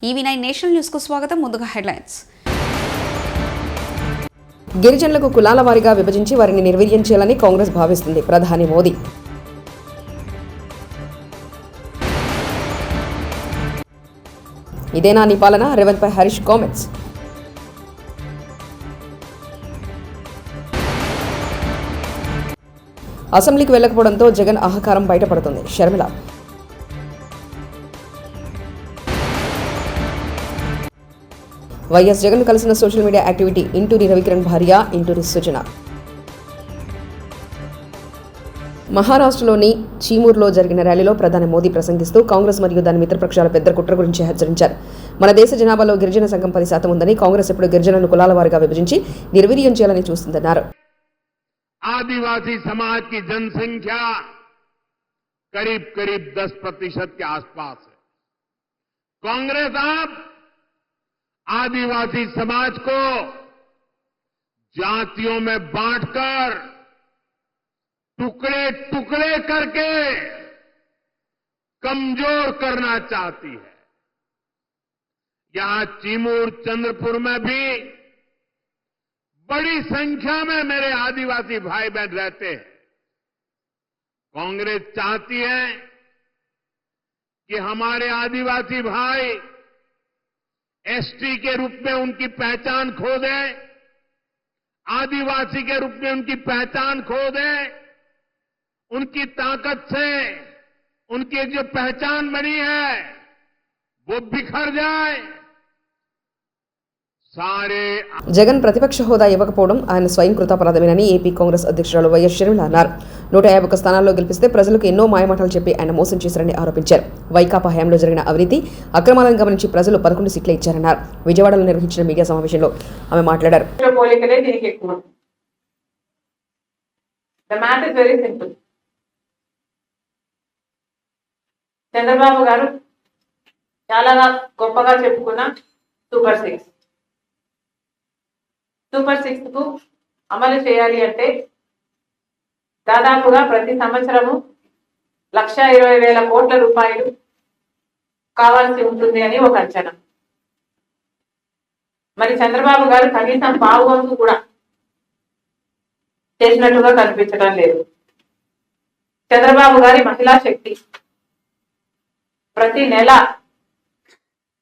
EV9 national news కు స్వాగతం. ముందుగా హెడ్లైన్స్. గిరిజనులకు కులాల వారీగా విభజించి వారిని నిర్వీర్యం చేయాలని కాంగ్రెస్ భావిస్తుంది. ప్రధాని మోదీ. ఇదేనా నీ పాలన? రేవంత్ పై హరీష్ కామెంట్స్. అసెంబ్లీకి వెళ్లకపోవడంతో జగన్ అహంకారం బయటపడుతుంది. షర్మిల. వైఎస్ జగన్ కలిసిన social media activity Inturi Ravikiran భార్య ఇంటూరి సుజన. మహారాష్ట్రలోని చీమూర్లో జరిగిన ర్యాలీలో ప్రధాని మోదీ ప్రసంగిస్తూ కాంగ్రెస్ మరియు దాని మిత్రపక్షాల పెద్ద కుట్ర గురించి హెచ్చరించారు. మన దేశ జనాభాలో గిరిజన సంఘం 10% ఉందని, కాంగ్రెస్ ఇప్పుడు గిరిజనులను కులాల వారీగా విభజించి నిర్వీర్యం చేయాలని చూస్తుందన్నారు. आदिवासी समाज की जनसंख्या करीब करीब 10% के आसपास है. कांग्रेस अब आदिवासी समाज को जातियों में बांटकर टुकड़े टुकड़े करके कमजोर करना चाहती है. यहां चीमूर चंद्रपुर में भी बड़ी संख्या में मेरे आदिवासी भाई बहन रहते हैं. कांग्रेस चाहती है कि हमारे आदिवासी भाई एसटी के रूप में उनकी पहचान खो दें, आदिवासी के रूप में उनकी पहचान खो दें, उनकी ताकत से उनकी जो पहचान बनी है वो बिखर जाए. జగన్ ప్రతిపక్ష హోదా ఇవ్వకపోవడం ఆయన స్వయం కృతాపరాధమేనని ఏపీ కాంగ్రెస్ అధ్యక్షురాలు వైఎస్ షర్మిల అన్నారు. 151 స్థానాల్లో గెలిపిస్తే ప్రజలకు ఎన్నో మాయమాటలు చెప్పి ఆయన మోసం చేశారని ఆరోపించారు. వైకాపా హయాంలో జరిగిన అవినీతి అక్రమాలను గమనించి ప్రజలు 11 సీట్లు ఇచ్చారన్నారు. విజయవాడలో నిర్వహించిన మీడియా సమావేశంలో ఆమె మాట్లాడారు. చంద్రబాబు గారు చాలా గొప్పగా చెప్పుకున్న సూపర్ సిక్స్ కు అమలు చేయాలి అంటే దాదాపుగా ప్రతి సంవత్సరము 1,20,000 కోట్ల రూపాయలు కావాల్సి ఉంటుంది అని ఒక అంచనా. మరి చంద్రబాబు గారు కనీసం పావువంతు కూడా చేసినట్టుగా కనిపించడం లేదు. చంద్రబాబు గారి మహిళా శక్తి ప్రతి నెల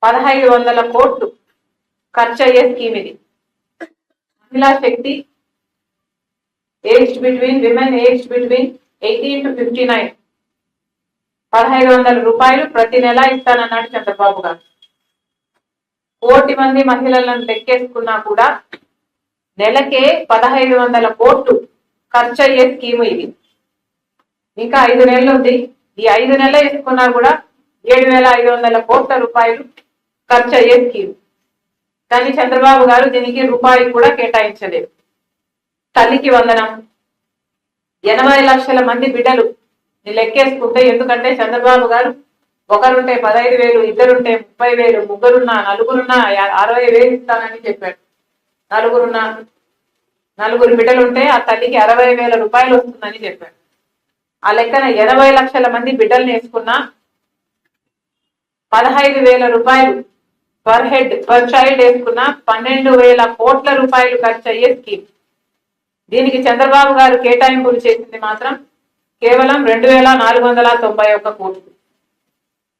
1,500 కోట్లు ఖర్చు అయ్యే స్కీమ్ ఇది. మహిళా శక్తి విమెన్ ఏజ్డ్ బిట్వీన్ 18 to 59 1,500 రూపాయలు ప్రతి నెల ఇస్తానన్నాడు చంద్రబాబు గారు. 1 కోటి మంది మహిళలను లెక్కేసుకున్నా కూడా నెలకే 1,500 కోట్లు ఖర్చు అయ్యే స్కీము ఇది. ఇంకా 5 నెలలు ఉంది. ఈ 5 నెలలు వేసుకున్నా కూడా 7,500 కోట్ల రూపాయలు ఖర్చు అయ్యే స్కీమ్. కానీ చంద్రబాబు గారు దీనికి రూపాయి కూడా కేటాయించలేదు. తల్లికి వందనం 80 లక్షల మంది బిడ్డలు లెక్కేసుకుంటే, ఎందుకంటే చంద్రబాబు గారు ఒకరుంటే 15,000, ఇద్దరుంటే 30,000, ముగ్గురున్నా నలుగురున్నా 60,000 ఇస్తానని చెప్పాడు. నలుగురు బిడ్డలుంటే ఆ తల్లికి 60,000 రూపాయలు వస్తుందని చెప్పాడు. ఆ లెక్కన 80 లక్షల మంది బిడ్డలు వేసుకున్నా 15,000 రూపాయలు పర్ హెడ్ పర్ చైల్డ్ వేసుకున్న 12,000 కోట్ల రూపాయలు ఖర్చు అయ్యే స్కీమ్. దీనికి చంద్రబాబు గారు కేటాయింపులు చేసింది మాత్రం కేవలం 2,491 కోట్లు.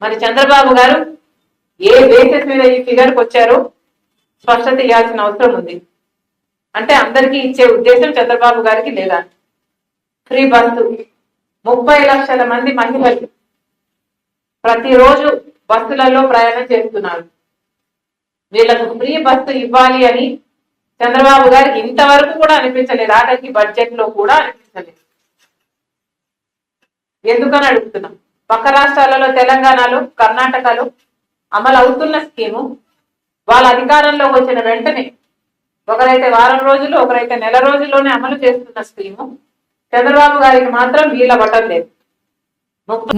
మరి చంద్రబాబు గారు ఏ బేసిస్ మీద ఈ ఫిగర్కి వచ్చారో స్పష్టత ఇవ్వాల్సిన అవసరం ఉంది. అంటే అందరికీ ఇచ్చే ఉద్దేశం చంద్రబాబు గారికి లేదా? ఫ్రీ బస్సు 30 లక్షల మంది మహిళలు ప్రతిరోజు బస్సులలో ప్రయాణం చేస్తున్నారు. వీళ్ళకు ఫ్రీ బస్సు ఇవ్వాలి అని చంద్రబాబు గారికి ఇంతవరకు కూడా అనిపించలేదు. ఆఖరికి బడ్జెట్ లో కూడా అనిపించలేదు. ఎందుకని అడుగుతున్నాం. పక్క రాష్ట్రాలలో తెలంగాణలో, కర్ణాటకలో అమలు అవుతున్న స్కీము వాళ్ళ అధికారంలోకి వచ్చిన వెంటనే ఒకరైతే వారం రోజులు, ఒకరైతే నెల రోజుల్లోనే అమలు చేస్తున్న స్కీము చంద్రబాబు గారికి మాత్రం వీళ్ళ పట్టం లేదు.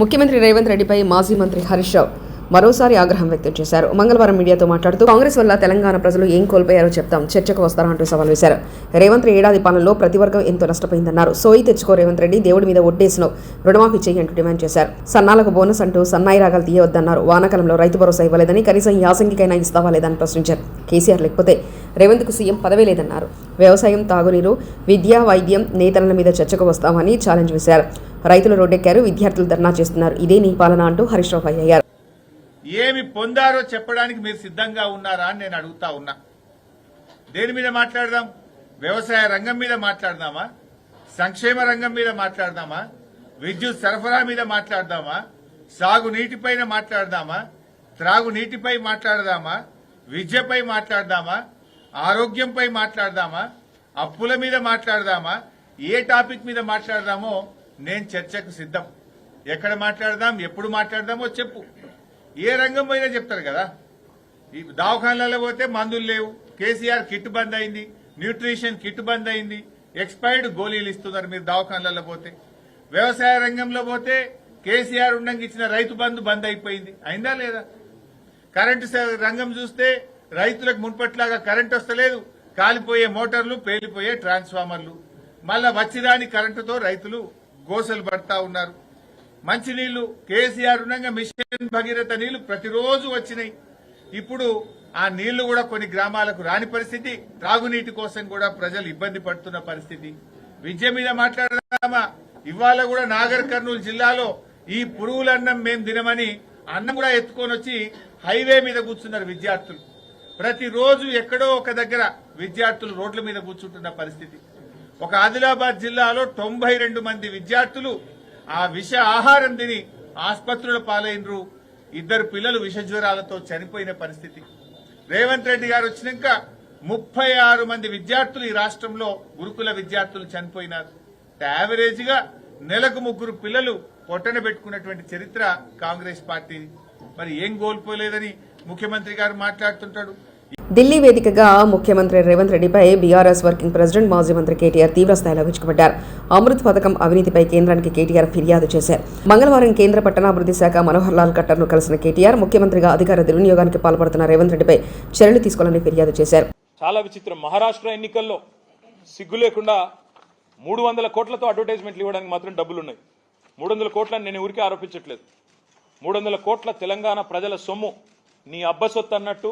ముఖ్యమంత్రి రేవంత్ రెడ్డిపై మాజీ మంత్రి హరీష్ రావు మరోసారి ఆగ్రహం వ్యక్తం చేశారు. మంగళవారం మీడియాతో మాట్లాడుతూ కాంగ్రెస్ వల్ల తెలంగాణ ప్రజలు ఏం కోల్పోయారో చెప్తాం, చర్చకు వస్తారా అంటూ సవాల్ వేశారు. రేవంత్ ఏడాది పాలనలో ప్రతి వర్గం ఎంతో నష్టపోయిందన్నారు. సోయి తెచ్చుకో రేవంత్ రెడ్డి, దేవుడి మీద ఒడ్డేసినో రుణమాఫీ చేయి అంటూ డిమాండ్ చేశారు. సన్నాలకు బోనస్ అంటూ సన్నాయి రాగాలు తీయవద్దన్నారు. వానాకాలంలో రైతు భరోసా ఇవ్వలేదని, కనీసం యాసంగికైనా ఇస్తావా లేదని ప్రశ్నించారు. కేసీఆర్ లేకపోతే రేవంత్కు సీఎం పదవే లేదన్నారు. వ్యవసాయం, తాగునీరు, విద్య, వైద్యం నేతల మీద చర్చకు వస్తామని ఛాలెంజ్ వేశారు. రైతులు రోడ్డెక్కారు, విద్యార్థులు ధర్నా చేస్తున్నారు. ఇదే నీ పాలన అంటూ హరీష్ రావు ఫైర్ అయ్యారు. ఏమి పొందారో చెప్పడానికి మీరు సిద్ధంగా ఉన్నారా అని నేను అడుగుతా ఉన్నా. దేని మీద మాట్లాడదాం? వ్యవసాయ రంగం మీద మాట్లాడదామా? సంక్షేమ రంగం మీద మాట్లాడదామా? విద్యుత్ సరఫరా మీద మాట్లాడదామా? సాగునీటిపైన మాట్లాడదామా? త్రాగునీటిపై మాట్లాడదామా? విద్యపై మాట్లాడదామా? ఆరోగ్యంపై మాట్లాడదామా? అప్పుల మీద మాట్లాడదామా? ఏ టాపిక్ మీద మాట్లాడదామో నేను చర్చకు సిద్ధం. ఎక్కడ మాట్లాడదాం, ఎప్పుడు మాట్లాడదామో చెప్పు. ఏ రంగం పోయినా చెప్తారు కదా. ఈ దవాఖానాలలో పోతే మందులు లేవు, కేసీఆర్ కిట్ బంద్ అయింది, న్యూట్రిషన్ కిట్ బంద్ అయింది, ఎక్స్పైర్డ్ గోళీలు ఇస్తున్నారు మీరు దవాఖానాలలో పోతే. వ్యవసాయ రంగంలో పోతే కేసీఆర్ ఉండంగా ఇచ్చిన రైతు బంధు బంద్ అయిపోయింది, అయిందా లేదా? కరెంటు రంగం చూస్తే రైతులకు మున్పట్లాగా కరెంటు వస్తలేదు, కాలిపోయే మోటార్లు, పేలిపోయే ట్రాన్స్ఫార్మర్లు, మళ్ళా వచ్చిరాని కరెంటుతో రైతులు గోసలు పడతా ఉన్నారు. మంచినీళ్లు కేసీఆర్ ఉండగా మిషన్ భగీరథ నీళ్లు ప్రతిరోజు వచ్చినాయి. ఇప్పుడు ఆ నీళ్లు కూడా కొన్ని గ్రామాలకు రాని పరిస్థితి, త్రాగునీటి కోసం కూడా ప్రజలు ఇబ్బంది పడుతున్న పరిస్థితి. విద్య మీద మాట్లాడదామా? ఇవాళ కూడా నాగర్ కర్నూలు జిల్లాలో ఈ పురుగులన్నం మేం తినమని అన్నం కూడా ఎత్తుకొని వచ్చి హైవే మీద కూర్చున్నారు విద్యార్థులు. ప్రతిరోజు ఎక్కడో ఒక దగ్గర విద్యార్థులు రోడ్ల మీద కూర్చుంటున్న పరిస్థితి. ఒక ఆదిలాబాద్ జిల్లాలో 92 మంది విద్యార్థులు ఆ విష ఆహారం తిని ఆసుపత్రుల పాలైనరు. 2 పిల్లలు విష జ్వరాలతో చనిపోయిన పరిస్థితి. రేవంత్ రెడ్డి గారు వచ్చినాక 36 మంది విద్యార్థులు ఈ రాష్ట్రంలో గురుకుల విద్యార్థులు చనిపోయినారు. యావరేజ్ గా నెలకు 3 పిల్లలు పొట్టన పెట్టుకున్నటువంటి చరిత్ర కాంగ్రెస్ పార్టీ. మరి ఏం కోల్పోలేదని ముఖ్యమంత్రి గారు మాట్లాడుతుంటాడు. ఢిల్లీ వేదికగా ముఖ్యమంత్రి రేవంత్ రెడ్డిపై బీఆర్ఎస్ వర్కింగ్ ప్రెసిడెంట్ మాజీ మంత్రి కేటీఆర్ తీవ్రస్థాయిలో విరుచుకుపడ్డారు. అమృత్ పథకం అవినీతిపై కేంద్రానికి కేటీఆర్ ఫిర్యాదు చేశారు. మంగళవారం కేంద్ర పట్టణాభివృద్ధి శాఖ మనోహర్ లాల్ ఖట్టర్ను కలిసిన కేటీఆర్ ముఖ్యమంత్రిగా అధికార దుర్వినియోగానికి పాల్పడుతున్న రేవంత్ రెడ్డిపై చర్యలు తీసుకోవాలని ఫిర్యాదు చేశారు. చాలా విచిత్రం. మహారాష్ట్ర ఎన్నికల్లో సిగ్గు లేకుండా 300 కోట్లతో అడ్వర్టైజ్మెంట్లు ఇవ్వడానికి మాత్రం డబ్బులున్నాయి. 300 కోట్లని నేను ఊరికే ఆరోపించట్లేదు. 300 కోట్ల తెలంగాణ ప్రజల సొమ్ము నీ అబ్బ సొత్తు అన్నట్టు,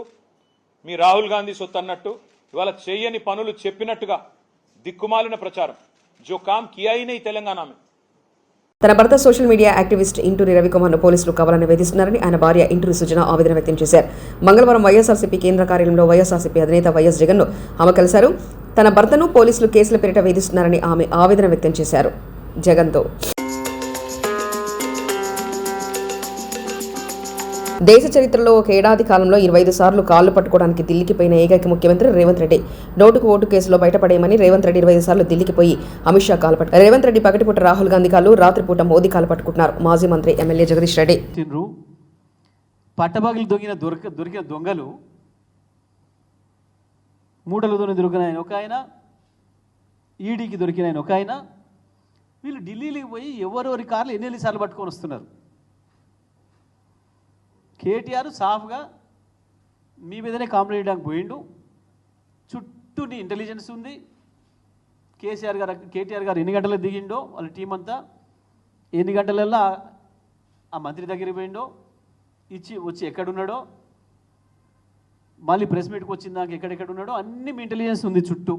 మీ రాహుల్ గాంధీ సొత్తు అన్నట్టు ఇవాళ చేయని పనులు చెప్పినట్టుగా దిక్కుమాలిన ప్రచారం. జో కామ్ కియా హీ నహీ తెలంగాణ మే. తన భర్త సోషల్ మీడియా యాక్టివిస్ట్ ఇంటూరి రవికుమార్ను పోలీసులు కావాలని వేధిస్తున్నారని ఆయన భార్య ఇంటూరి సుజన ఆవేదన వ్యక్తం చేశారు. మంగళవారం వైఎస్ఆర్సీపీ కేంద్ర కార్యాలయంలో వైఎస్ఆర్సీపీ అధినేత వైఎస్ జగన్ను ఆమె కలిశారు. తన భర్తను పోలీసులు కేసుల పేరిట వేధిస్తున్నారని ఆమె ఆవేదన వ్యక్తం చేశారు. జగన్తో దేశ చరిత్రలో ఒక ఏడాది కాలంలో 25 సార్లు కాళ్లు పట్టుకోవడానికి ఢిల్లీకి పోయిన ఏకైక ముఖ్యమంత్రి రేవంత్ రెడ్డి. నోటుకు ఓటు కేసులో బయటపడేయమని రేవంత్ రెడ్డి 25 సార్లు ఢిల్లీకి పోయి అమిత్ షా కాలు పట్టు. రేవంత్ రెడ్డి పగటిపూట రాహుల్ గాంధీ కాలు, రాత్రిపూట మోదీ కాలు పట్టుకుంటున్నారు. మాజీ మంత్రి ఎమ్మెల్యే జగదీష్ రెడ్డి పట్టబగిలి దొరికిన దొంగలు మూటలతో దొరికిన ఆయన ఒక ఆయన, ఈడీకి దొరికిన ఆయన ఒక ఆయన. వీళ్ళు ఢిల్లీకి పోయి ఎవరెవరి కార్లు ఎన్ని సార్లు పట్టుకొని వస్తున్నారు. కేటీఆర్ సాఫ్గా మీ మీదనే కాంప్లైంట్ చేయడానికి పోయిండు. చుట్టూ నీ ఇంటెలిజెన్స్ ఉంది. కేటీఆర్ గారు ఎన్ని గంటలకు దిగిండో వాళ్ళ టీం అంతా, ఎన్ని గంటలల్లో ఆ మంత్రి దగ్గరికి పోయిండో, వచ్చి ఎక్కడున్నాడో, మళ్ళీ ప్రెస్ మీట్కి వచ్చిందాక ఎక్కడెక్కడ ఉన్నాడో అన్ని మీ ఇంటెలిజెన్స్ ఉంది చుట్టూ.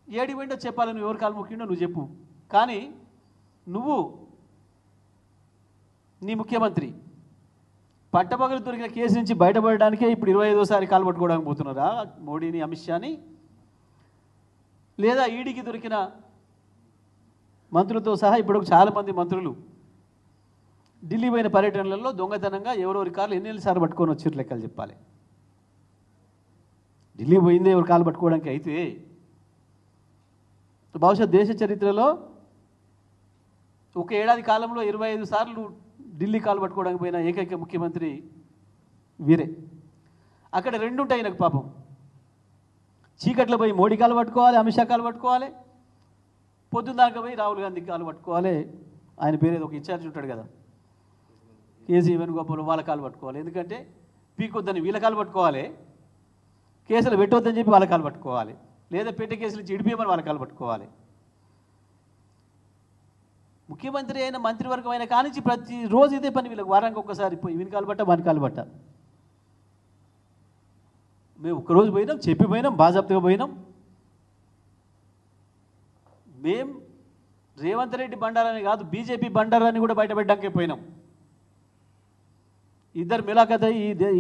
ఏడి పోయిండో చెప్పాలి, నువ్వు ఎవరు కాలు మొక్కిండో నువ్వు చెప్పు. కానీ నువ్వు నీ ముఖ్యమంత్రి పట్టపగలు దొరికిన కేసు నుంచి బయటపడడానికే ఇప్పుడు 25వ కాలు పట్టుకోవడానికి పోతున్నారా మోడీని, అమిత్ షాని? లేదా ఈడీకి దొరికిన మంత్రులతో సహా ఇప్పుడు చాలామంది మంత్రులు ఢిల్లీ పోయిన పర్యటనలలో దొంగతనంగా ఎవరెవరి కార్లు ఎన్నిసార్లు పట్టుకొని వచ్చారు లెక్కలు చెప్పాలి. ఢిల్లీ పోయిందే ఎవరి కాలు పట్టుకోవడానికి అయితే బహుశా దేశ చరిత్రలో ఒక ఏడాది కాలంలో 25 సార్లు ఢిల్లీ కాలు పట్టుకోవడానికి పోయిన ఏకైక ముఖ్యమంత్రి వీరే. అక్కడ 2 ఉంటాయి నాకు పాపం. చీకట్లో పోయి మోడీ కాలు పట్టుకోవాలి, అమిత్ షా కాలు పట్టుకోవాలి, పొద్దున్న దాకా పోయి రాహుల్ గాంధీ కాలు పట్టుకోవాలి. ఆయన పేరు ఏదో ఒక ఇన్ఛార్జ్ ఉంటాడు కదా, కేసీ వేణుగోపాల్ వాళ్ళ కాలు పట్టుకోవాలి, ఎందుకంటే పీకొద్దని వీళ్ళ కాలు పట్టుకోవాలి, కేసులు పెట్టవద్దని చెప్పి వాళ్ళ కాలు పట్టుకోవాలి, లేదా పెట్టే కేసులు చిడిపియమని వాళ్ళ కాలు పట్టుకోవాలి. ముఖ్యమంత్రి అయిన మంత్రివర్గం అయిన కానించి ప్రతిరోజు ఇదే పని వీళ్ళకి, వారానికి ఒక్కసారి పోయి వీని కాలు పట్ట వాని కాలు పట్ట. మేము ఒక్కరోజు పోయినాం, చెప్పిపోయినాం, బాజాప్తగా పోయినాం. మేం రేవంత్ రెడ్డి బండారని కాదు, బీజేపీ బండారాన్ని కూడా బయటపెట్టడానికే పోయినాం. ఇద్దరు మిలాఖత్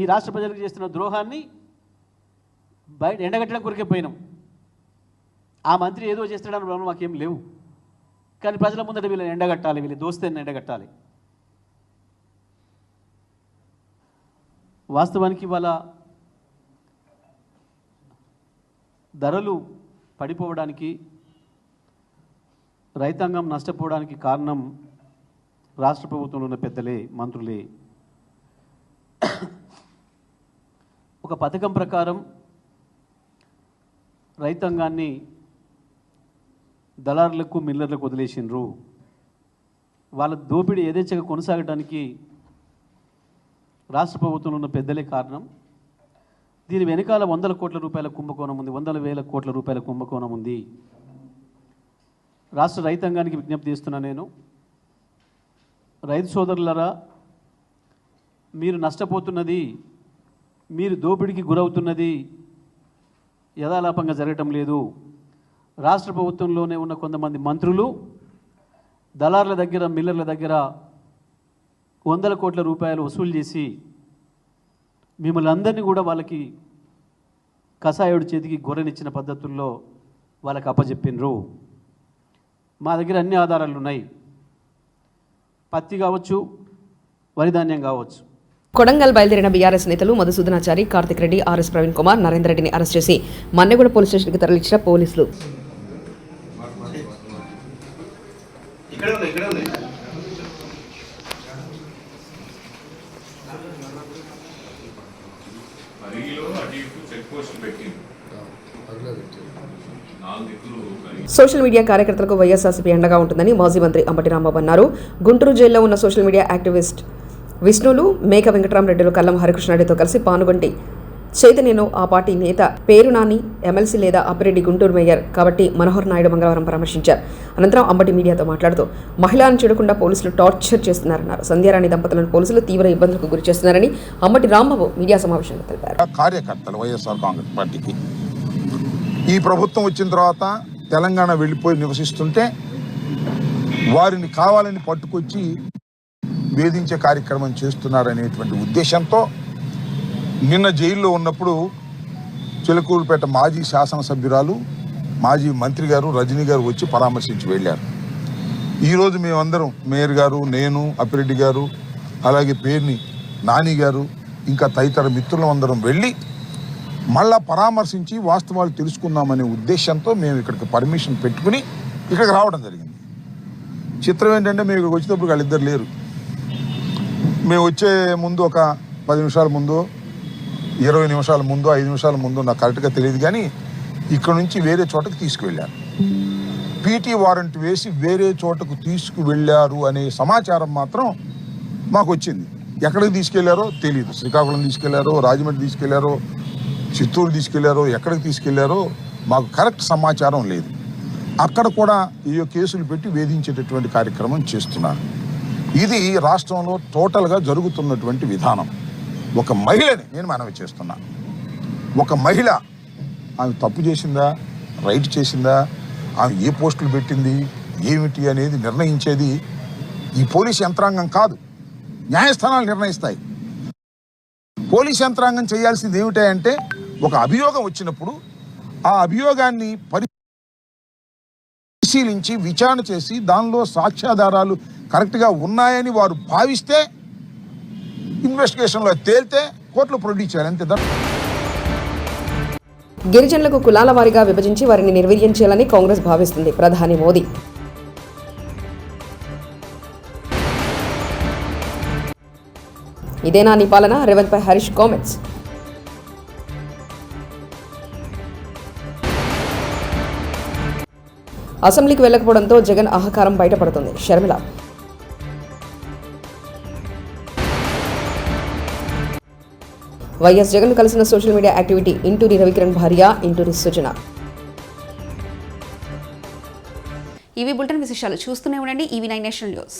ఈ రాష్ట్ర ప్రజలకు చేస్తున్న ద్రోహాన్ని బయట ఎండగట్టడం కొరికే పోయినాం. ఆ మంత్రి ఏదో చేస్తాడని భ్రమలు మాకేం లేవు, కానీ ప్రజల ముందట వీళ్ళని ఎండగట్టాలి, వీళ్ళ దోస్తేని ఎండగట్టాలి. వాస్తవానికి వాళ్ళ ధరలు పడిపోవడానికి, రైతాంగం నష్టపోవడానికి కారణం రాష్ట్ర ప్రభుత్వంలో ఉన్న పెద్దలే, మంత్రులే. ఒక పథకం ప్రకారం రైతాంగాన్ని దళారులకు, మిల్లర్లకు వదిలేసిండ్రు. వాళ్ళ దోపిడీ యథేచ్ఛగా కొనసాగడానికి రాష్ట్ర ప్రభుత్వంలో ఉన్న పెద్దలే కారణం. దీని వెనకాల 100 కోట్ల రూపాయల కుంభకోణం ఉంది, 100,000 కోట్ల రూపాయల కుంభకోణం ఉంది. రాష్ట్ర రైతాంగానికి విజ్ఞప్తి చేస్తున్నా నేను, రైతు సోదరులరా, మీరు నష్టపోతున్నది, మీరు దోపిడీకి గురవుతున్నది యథాలాపంగా జరగటం లేదు. రాష్ట్ర ప్రభుత్వంలోనే ఉన్న కొంతమంది మంత్రులు దళారుల దగ్గర, మిల్లర్ల దగ్గర 100 కోట్ల రూపాయలు వసూలు చేసి మిమ్మల్ని అందరినీ కూడా వాళ్ళకి కషాయుడి చేతికి గొర్రెనిచ్చిన పద్ధతుల్లో వాళ్ళకి అప్పచెప్పినరు. మా దగ్గర అన్ని ఆధారాలు ఉన్నాయి, పత్తి కావచ్చు, వరిధాన్యం కావచ్చు. కొడంగల్ బయలుదేరిన బీఆర్ఎస్ నేతలు మధుసూదనాచారి, కార్తిక్ రెడ్డి, ఆర్ఎస్ ప్రవీణ్ కుమార్, నరేందర్ రెడ్డిని అరెస్ట్ చేసి మన్నెగూడ పోలీస్ స్టేషన్కి తరలించిన పోలీసులు. సోషల్ మీడియా కార్యకర్తలకు వైఎస్ఆర్సీపీ అండగా ఉంటుందని మాజీ మంత్రి అంబటి రాంబాబు అన్నారు. గుంటూరు జైల్లో ఉన్న సోషల్ మీడియా యాక్టివిస్ట్ విష్ణులు, మేక వెంకటరామరెడ్డిలు కల్లం హరికృష్ణారెడ్డితో కలిసి పానుగొంటి చైతన్యను ఆ పార్టీ నేత పేరు నాని, ఎమ్మెల్సీ లేదా అప్పిరెడ్డి గుంటూరు మేయర్ కాబట్టి మనోహర్ నాయుడు మంగళవారం పరామర్శించారు. అనంతరం అంబటి మీడియాతో మాట్లాడుతూ మహిళలను చూడకుండా పోలీసులు టార్చర్ చేస్తున్నారన్నారు. సంధ్యారాణి దంపతులను పోలీసులు తీవ్ర ఇబ్బందులకు గురి చేస్తున్నారని అంబటి రాంబాబు మీడియా సమావేశంలో తెలిపారు. కార్యకర్తలు వైఎస్ఆర్ కాంగ్రెస్ పార్టీకి ఈ ప్రభుత్వం వచ్చిన తర్వాత తెలంగాణ వెళ్ళిపోయి నివసిస్తుంటే వారిని కావాలని పట్టుకొచ్చి వేధించే కార్యక్రమం చేస్తున్నారనేటువంటి ఉద్దేశంతో నిన్న జైల్లో ఉన్నప్పుడు చిలకూరుపేట మాజీ శాసనసభ్యురాలు, మాజీ మంత్రి గారు రజనీ గారు వచ్చి పరామర్శించి వెళ్ళారు. ఈరోజు మేమందరం, మేయర్ గారు, నేను, అప్పిరెడ్డి గారు, అలాగే పేర్ని నాని గారు, ఇంకా తదితర మిత్రులం అందరం వెళ్ళి మళ్ళా పరామర్శించి వాస్తవాలు తెలుసుకుందామనే ఉద్దేశంతో మేము ఇక్కడికి పర్మిషన్ పెట్టుకుని ఇక్కడికి రావడం జరిగింది. చిత్రం ఏంటంటే మేము ఇక్కడికి వచ్చేటప్పుడు వాళ్ళిద్దరు లేరు. మేము వచ్చే ముందు ఒక 10 నిమిషాల ముందు, 20 నిమిషాల ముందు, 5 నిమిషాల ముందు, నాకు కరెక్ట్గా తెలియదు, కానీ ఇక్కడ నుంచి వేరే చోటకు తీసుకువెళ్ళారు. పీటీ వారెంట్ వేసి వేరే చోటకు తీసుకువెళ్ళారు అనే సమాచారం మాత్రం మాకు వచ్చింది. ఎక్కడికి తీసుకెళ్లారో తెలియదు. శ్రీకాకుళం తీసుకెళ్లారో, రాజమండ్రి తీసుకెళ్లారో, చిత్తూరు తీసుకెళ్లారో, ఎక్కడికి తీసుకెళ్లారో మాకు కరెక్ట్ సమాచారం లేదు. అక్కడ కూడా ఈ కేసులు పెట్టి వేధించేటటువంటి కార్యక్రమం చేస్తున్నారు. ఇది రాష్ట్రంలో టోటల్గా జరుగుతున్నటువంటి విధానం. ఒక మహిళని నేను మనవి చేస్తున్నా, ఒక మహిళ ఆమె తప్పు చేసిందా, రైట్ చేసిందా, ఆమె ఏ పోస్టులు పెట్టింది, ఏమిటి అనేది నిర్ణయించేది ఈ పోలీస్ యంత్రాంగం కాదు, న్యాయస్థానాలు నిర్ణయిస్తాయి. పోలీస్ యంత్రాంగం చేయాల్సింది ఏమిటంటే ఒక అభియోగం వచ్చినప్పుడు ఆ అభియోగాన్ని పరిశీలించి విచారణ చేసి దానిలో సాక్ష్యాధారాలు కరెక్ట్గా ఉన్నాయని వారు భావిస్తే, ఇన్వెస్టిగేషన్లో తేలితే కోర్టులో ప్రొడ్యూస్ చేయాలి, అంతే. గిరిజనులకు కులాల వారీగా విభజించి వారిని నిర్వీర్యం చేయాలని కాంగ్రెస్ భావిస్తుంది. ప్రధాని మోదీ ఇదేనా నీ పాలన? రేవంత్ పై హరీష్ కామెంట్స్. అసెంబ్లీకి వెళ్లకపోవడంతో జగన్ అహంకారం బయటపడుతుంది. షర్మిల వైఎస్ జగన్ కలిసిన social media activity Inturi Ravikiran భార్య ఇంటూరి సుజన. ఇవి బులెటిన్ విశేషాలు. చూస్తూనే ఉండండి EV9 నేషనల్ న్యూస్.